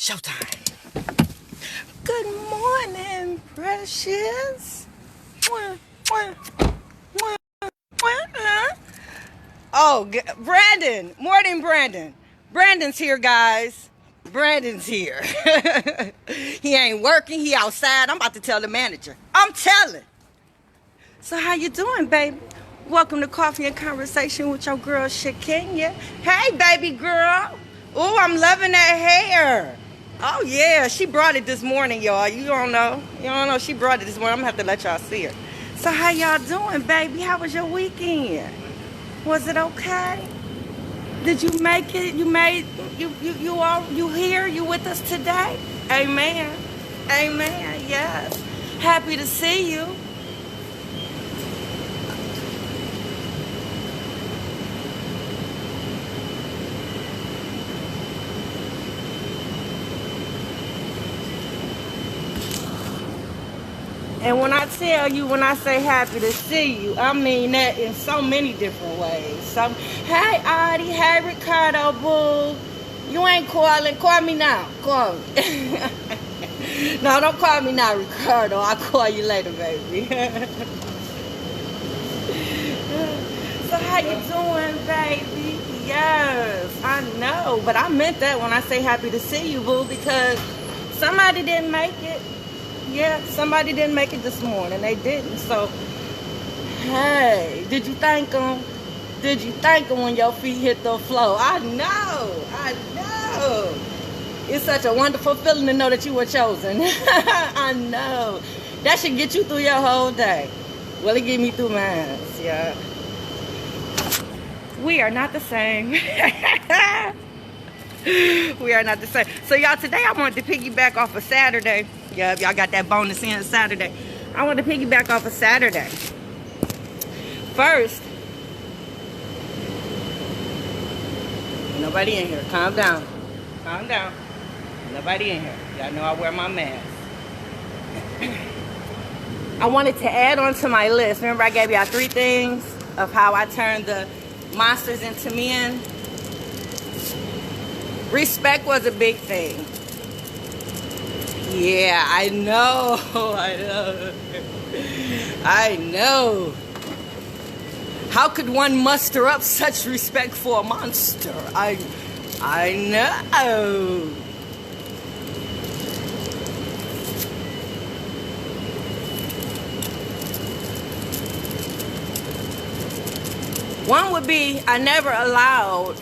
Showtime. Good morning, precious. Oh, Brandon. Morning, Brandon. Brandon's here, guys. Brandon's here. He ain't working. He outside. I'm about to tell the manager. I'm telling. So how you doing, baby? Welcome to Coffee and Conversation with your girl, Shakenya. Hey, baby girl. Oh, I'm loving that hair. Oh, yeah. She brought it this morning, y'all. You don't know. She brought it this morning. I'm going to have to let y'all see her. So how y'all doing, baby? How was your weekend? Was it okay? Did you make it? You here? You with us today? Amen. Amen. Yes. Happy to see you. And when I tell you, when I say happy to see you, I mean that in so many different ways. Hey, Audie. Hey, Ricardo, boo. You ain't calling. Call me now. Call me. No, don't call me now, Ricardo. I'll call you later, baby. So how you doing, baby? Yes, I know. But I meant that when I say happy to see you, boo, because somebody didn't make it. Yeah, somebody didn't make it this morning. They didn't. So, hey, did you thank them? Did you thank them when your feet hit the floor? I know. It's such a wonderful feeling to know that you were chosen. I know. That should get you through your whole day. Well, it get me through mine. Yeah. We are not the same. We are not the same. So, y'all, today I wanted to piggyback off of Saturday. Yeah, y'all got that bonus in Saturday. I want to piggyback off of Saturday. First, nobody in here. Calm down. Calm down. Nobody in here. Y'all know I wear my mask. I wanted to add on to my list. Remember I gave y'all 3 things of how I turned the monsters into men? Respect was a big thing. Yeah, I know. I know. How could one muster up such respect for a monster? I know. One would be, I never allowed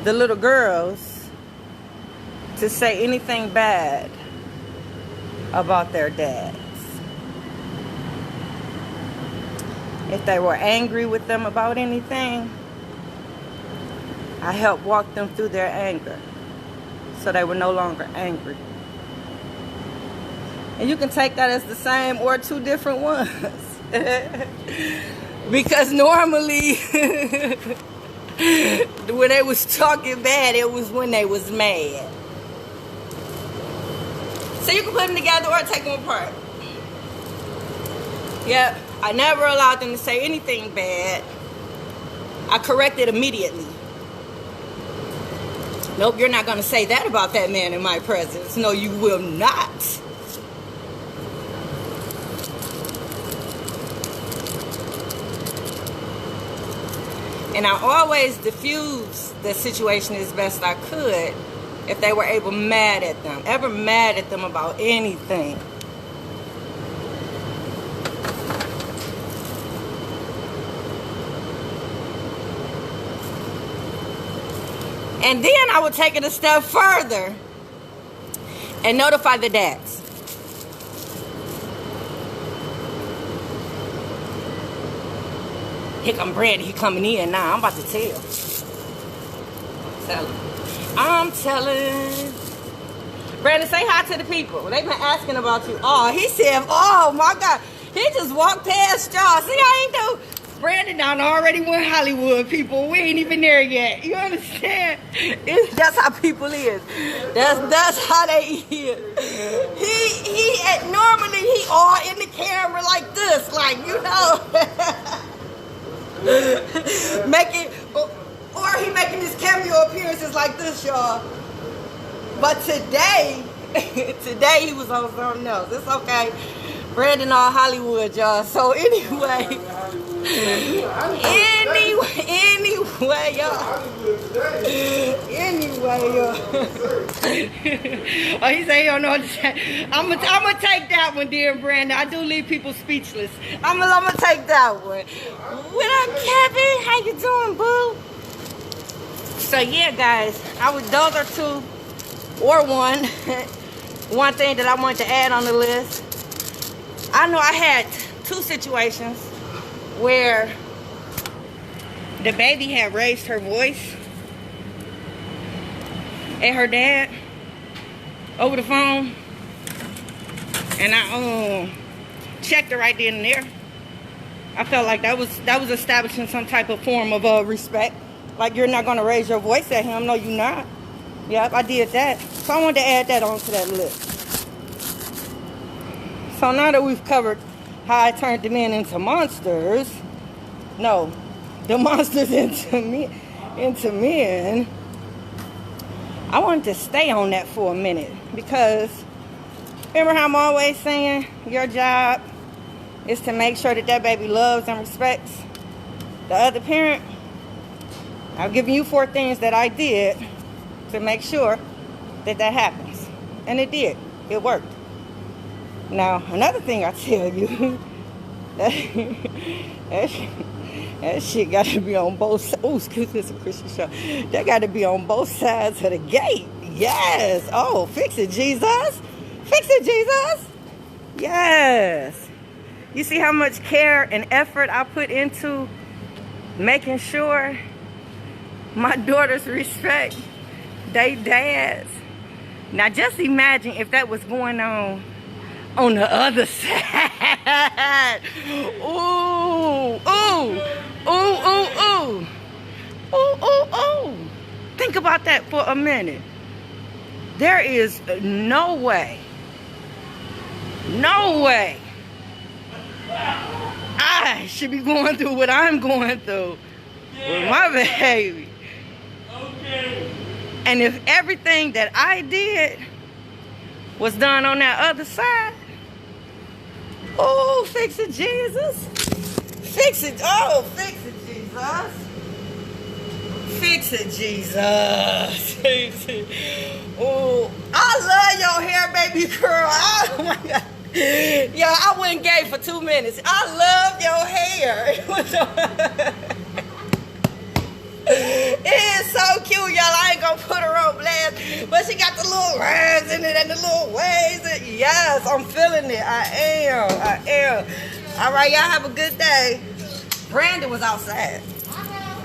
the little girls to say anything bad about their dads. If they were angry with them about anything, I helped walk them through their anger so they were no longer angry. And you can take that as the same or 2 different ones. Because normally when they was talking bad, it was when they was mad. So you can put them together or take them apart. Yep, I never allowed them to say anything bad. I corrected immediately. Nope, you're not going to say that about that man in my presence. No, you will not. And I always diffused the situation as best I could if they were ever mad at them about anything. And then I would take it a step further and notify the dads. Here come Brandon, he coming in now. I'm about to tell. I'm telling. Brandon, say hi to the people. They've been asking about you. Oh, he said, oh my God. He just walked past y'all. See, I ain't do. Brandon down already went Hollywood, people. We ain't even there yet. You understand? That's how people is. That's how they is. Normally he all in the camera like this, like, you know. Make it, speechless, y'all. But today, today he was on something else. It's okay. Brandon all Hollywood, y'all. So anyway, y'all. Anyway, y'all. Oh, he say he don't know what to say. I'm gonna take that one, dear Brandon. I do leave people speechless. I'm gonna take that one. What up, Kevin? How you doing, boo? So yeah, guys, those are two or one. One thing that I wanted to add on the list. I know I had two situations where the baby had raised her voice at her dad over the phone, and I checked her right then and there. I felt like that was establishing some type of form of respect. Like, you're not gonna raise your voice at him. No, you're not. Yep, I did that. So I wanted to add that onto that list. So now that we've covered how I turned the men into monsters, no, the monsters into men, I wanted to stay on that for a minute, because remember how I'm always saying your job is to make sure that baby loves and respects the other parent? I've given you 4 things that I did to make sure that happens. And it did. It worked. Now, another thing I tell you, that shit got to be on both sides. Oh, excuse me, it's a Christian show. That got to be on both sides of the gate. Yes. Oh, fix it, Jesus. Fix it, Jesus. Yes. You see how much care and effort I put into making sure my daughters respect they dads. Now, just imagine if that was going on the other side. Ooh, ooh, ooh, ooh, ooh. Ooh, ooh, ooh. Think about that for a minute. There is no way I should be going through what I'm going through with my baby. Okay. And if everything that I did was done on that other side, oh, fix it, Jesus. Fix it. Oh, fix it, Jesus. Fix it, Jesus. Fix it. Oh, I love your hair, baby girl. Oh, my God. Yo, I went gay for 2 minutes. I love your hair. It is so cute, y'all. I ain't gonna put her on blast, but she got the little rhymes in it and the little waves. Yes, I'm feeling it. I am. All right, y'all have a good day. Brandon was outside.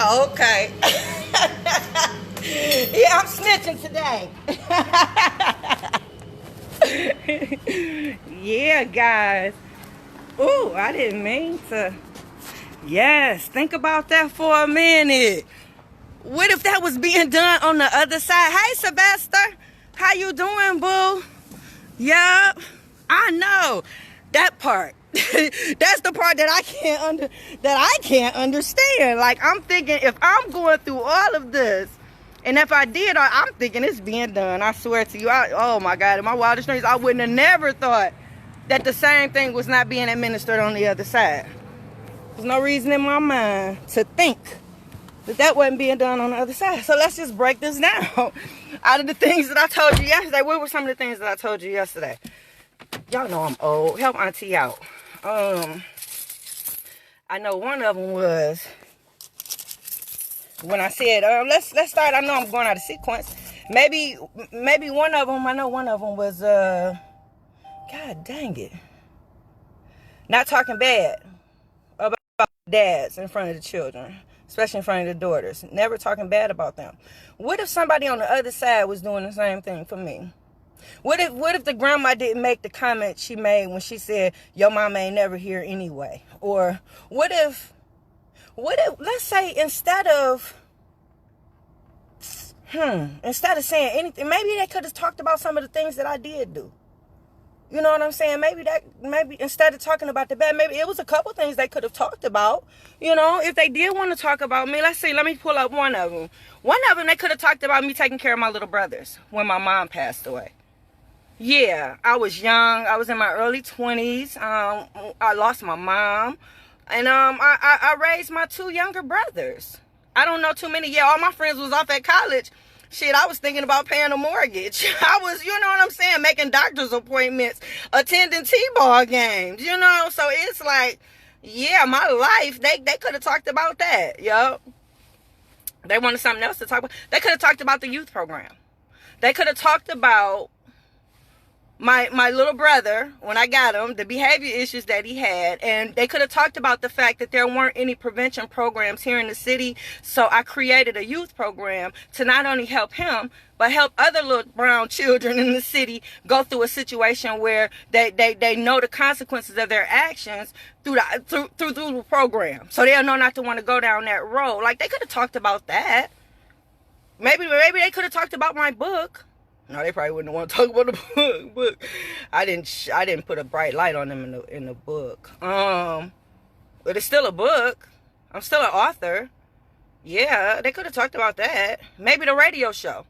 Okay. Yeah, I'm snitching today. Yeah, guys. Ooh, I didn't mean to. Yes, think about that for a minute. What if that was being done on the other side? Hey, Sylvester, how you doing, boo? Yup, I know that part. That's the part that I can't understand. Like, I'm thinking, if I'm going through all of this, and if I did, I'm thinking it's being done. I swear to you. Oh my God, in my wildest dreams, I wouldn't have never thought that the same thing was not being administered on the other side. There's no reason in my mind to think that wasn't being done on the other side. So let's just break this down. Out of the things that I told you yesterday, what were some of the things that I told you yesterday? Y'all know I'm old. Help auntie out. I know one of them was when I said, let's start. I know I'm going out of sequence. Maybe one of them, I know one of them was, God dang it. Not talking bad about dads in front of the children, especially in front of the daughters. Never talking bad about them. What if somebody on the other side was doing the same thing for me? What if the grandma didn't make the comment she made when she said, your mama ain't never here anyway? Or what if, let's say, instead of saying anything, maybe they could have talked about some of the things that I did do. You know what I'm saying? Maybe instead of talking about the bad, maybe it was a couple things they could have talked about. You know, if they did want to talk about me, let's see, let me pull up one of them. One of them, they could have talked about me taking care of my little brothers when my mom passed away. Yeah, I was young. I was in my early 20s. I lost my mom. And I raised my two younger brothers. I don't know too many. Yeah, all my friends was off at college. Shit, I was thinking about paying a mortgage. I was, you know what I'm saying, making doctor's appointments, attending T-ball games, you know? So it's like, yeah, my life, they could have talked about that, yup. They wanted something else to talk about. They could have talked about the youth program. They could have talked about my little brother, when I got him, the behavior issues that he had, and they could have talked about the fact that there weren't any prevention programs here in the city, so I created a youth program to not only help him, but help other little brown children in the city go through a situation where they know the consequences of their actions through the program, so they'll know not to want to go down that road. Like, they could have talked about that. Maybe they could have talked about my book. No, they probably wouldn't want to talk about the book. I didn't put a bright light on them in the book. But it's still a book. I'm still an author. Yeah, they could have talked about that. Maybe the radio show.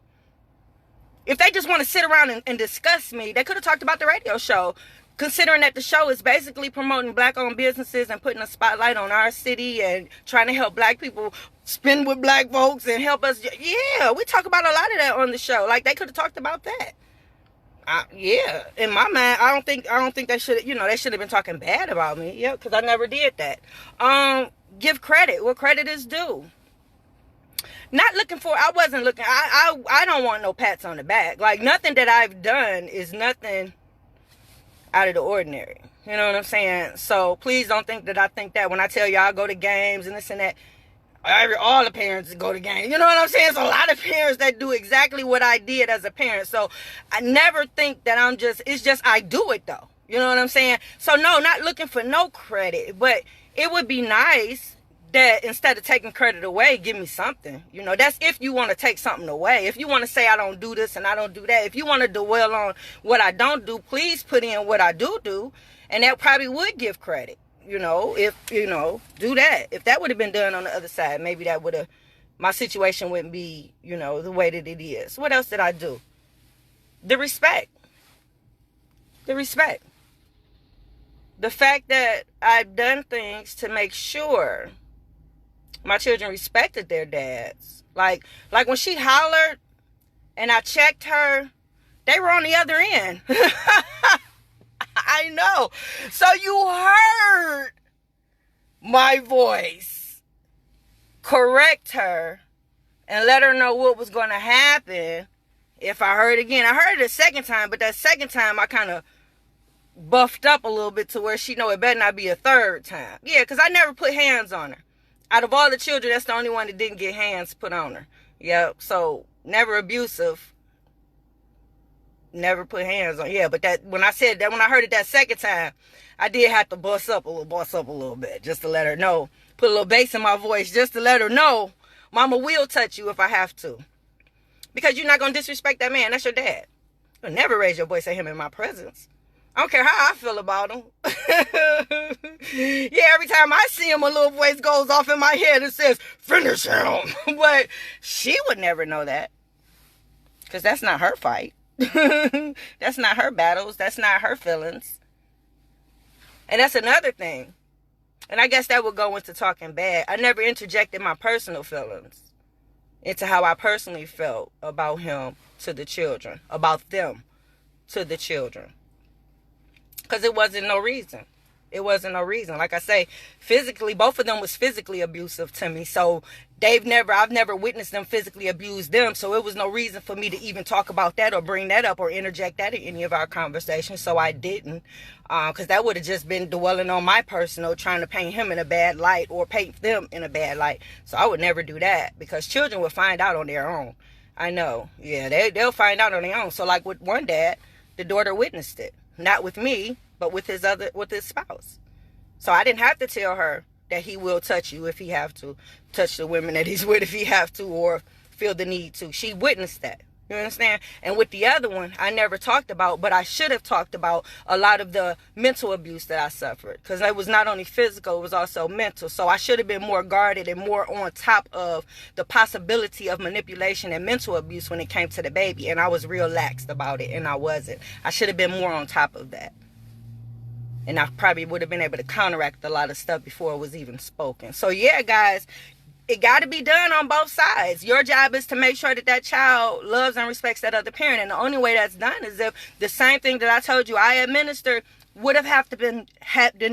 If they just want to sit around and discuss me, they could have talked about the radio show. Considering that the show is basically promoting black-owned businesses and putting a spotlight on our city and trying to help black people spend with black folks and help us. Yeah, we talk about a lot of that on the show. Like, they could have talked about that. Yeah, in my mind, I don't think they should. You know, they should have been talking bad about me. Yeah, because I never did that. Give credit where credit is due. Not looking for. I wasn't looking. I don't want no pats on the back. Like, nothing that I've done is nothing out of the ordinary. You know what I'm saying? So please don't think that I think that when I tell y'all I go to games and this and that. All the parents go to games. You know what I'm saying? It's a lot of parents that do exactly what I did as a parent. So I never think that it's just I do it though. You know what I'm saying? So no, not looking for no credit, but it would be nice that instead of taking credit away, give me something. You know, that's if you want to take something away. If you want to say I don't do this and I don't do that. If you want to dwell on what I don't do, please put in what I do. And that probably would give credit. You know, if, you know, do that. If that would have been done on the other side, maybe that would have, my situation wouldn't be, you know, the way that it is. What else did I do? The respect. The respect. The fact that I've done things to make sure my children respected their dads. Like when she hollered and I checked her, they were on the other end. I know. So you heard my voice. Correct her and let her know what was going to happen if I heard it again. I heard it a second time, but that second time I kind of buffed up a little bit to where she know it better not be a third time. Yeah, because I never put hands on her. Out of all the children, that's the only one that didn't get hands put on her. Yep. So never abusive. Never put hands on. Yeah, but when I heard it that second time, I did have to boss up a little bit just to let her know. Put a little bass in my voice just to let her know, Mama will touch you if I have to. Because you're not going to disrespect that man. That's your dad. You'll never raise your voice at him in my presence. I don't care how I feel about him. Yeah, every time I see him, a little voice goes off in my head and says, finish him. But she would never know that. Because that's not her fight. That's not her battles. That's not her feelings. And that's another thing. And I guess that would go into talking bad. I never interjected my personal feelings into how I personally felt about him to the children. About them to the children. Because it wasn't no reason. It wasn't no reason. Like I say, physically, both of them was physically abusive to me. So I've never witnessed them physically abuse them. So it was no reason for me to even talk about that or bring that up or interject that in any of our conversations. So I didn't. Because that would have just been dwelling on my personal, trying to paint him in a bad light or paint them in a bad light. So I would never do that because children would find out on their own. I know. Yeah, they'll find out on their own. So like with one dad, the daughter witnessed it. Not with me, but with his spouse. So I didn't have to tell her that he will touch you if he have to, touch the women that he's with if he have to, or feel the need to. She witnessed that. You understand? And with the other one, I never talked about, but I should have talked about a lot of the mental abuse that I suffered. Because it was not only physical, it was also mental. So I should have been more guarded and more on top of the possibility of manipulation and mental abuse when it came to the baby. And I was real laxed about it, and I wasn't. I should have been more on top of that. And I probably would have been able to counteract a lot of stuff before it was even spoken. So yeah, guys, it got to be done on both sides. Your job is to make sure that that child loves and respects that other parent. And the only way that's done is if the same thing that I told you I administered would have been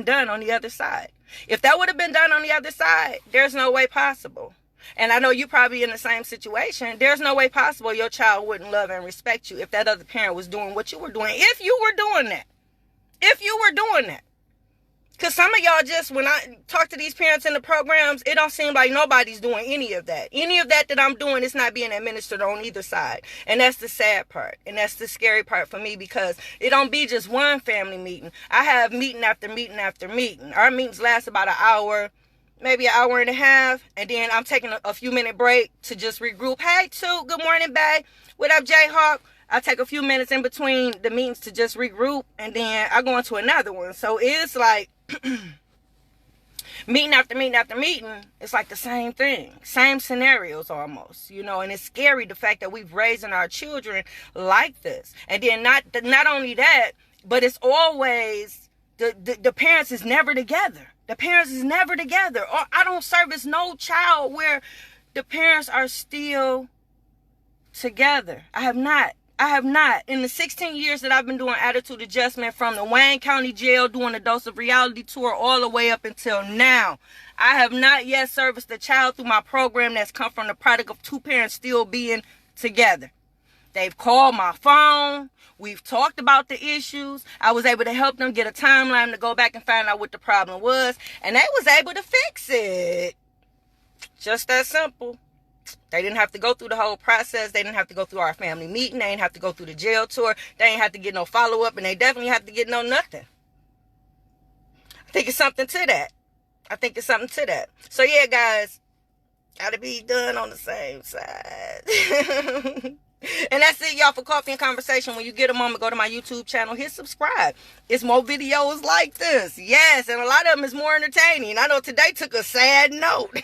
done on the other side. If that would have been done on the other side, there's no way possible. And I know you're probably in the same situation. There's no way possible your child wouldn't love and respect you if that other parent was doing what you were doing. If you were doing that. If you were doing that. Because some of y'all just, when I talk to these parents in the programs, it don't seem like nobody's doing any of that. Any of that I'm doing is not being administered on either side. And that's the sad part. And that's the scary part for me, because it don't be just one family meeting. I have meeting after meeting after meeting. Our meetings last about an hour, maybe an hour and a half. And then I'm taking a few minute break to just regroup. Hey, Toot, good morning, babe. What up, Jayhawk? I take a few minutes in between the meetings to just regroup. And then I go into another one. So it's like meeting after meeting after meeting, it's like the same thing, same scenarios almost, you know. And it's scary, the fact that we've raising our children like this. And then not only that, but it's always the parents is never together. The parents is never together. Or I don't service no child where the parents are still together. I have not. In the 16 years that I've been doing attitude adjustment, from the Wayne County Jail, doing a Dose of Reality tour, all the way up until now, I have not yet serviced a child through my program that's come from the product of two parents still being together. They've called my phone. We've talked about the issues. I was able to help them get a timeline to go back and find out what the problem was. And they was able to fix it. Just that simple. They didn't have to go through the whole process. They didn't have to go through our family meeting. They didn't have to go through the jail tour. They ain't have to get no follow-up. And they definitely have to get no nothing. I think it's something to that. So yeah, guys. Gotta be done on the same side. And that's it, y'all, for Coffee and Conversation. When you get a moment, go to my YouTube channel, hit subscribe. It's more videos like this. Yes, and a lot of them is more entertaining. I know today took a sad note.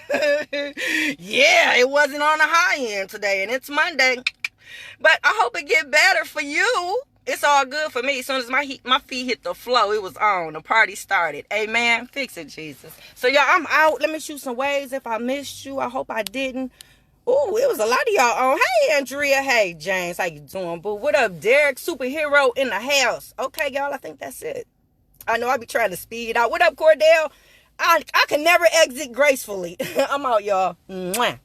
Yeah, it wasn't on the high end today, and it's Monday. But I hope it get better for you. It's all good for me. As soon as my feet hit the flow, it was on. The party started. Amen. Fix it, Jesus. So, y'all, I'm out. Let me shoot some waves if I missed you. I hope I didn't. Ooh, it was a lot of y'all on. Hey, Andrea. Hey, James. How you doing, boo? What up, Derek? Superhero in the house. Okay, y'all. I think that's it. I know I be trying to speed out. What up, Cordell? I can never exit gracefully. I'm out, y'all. Mwah.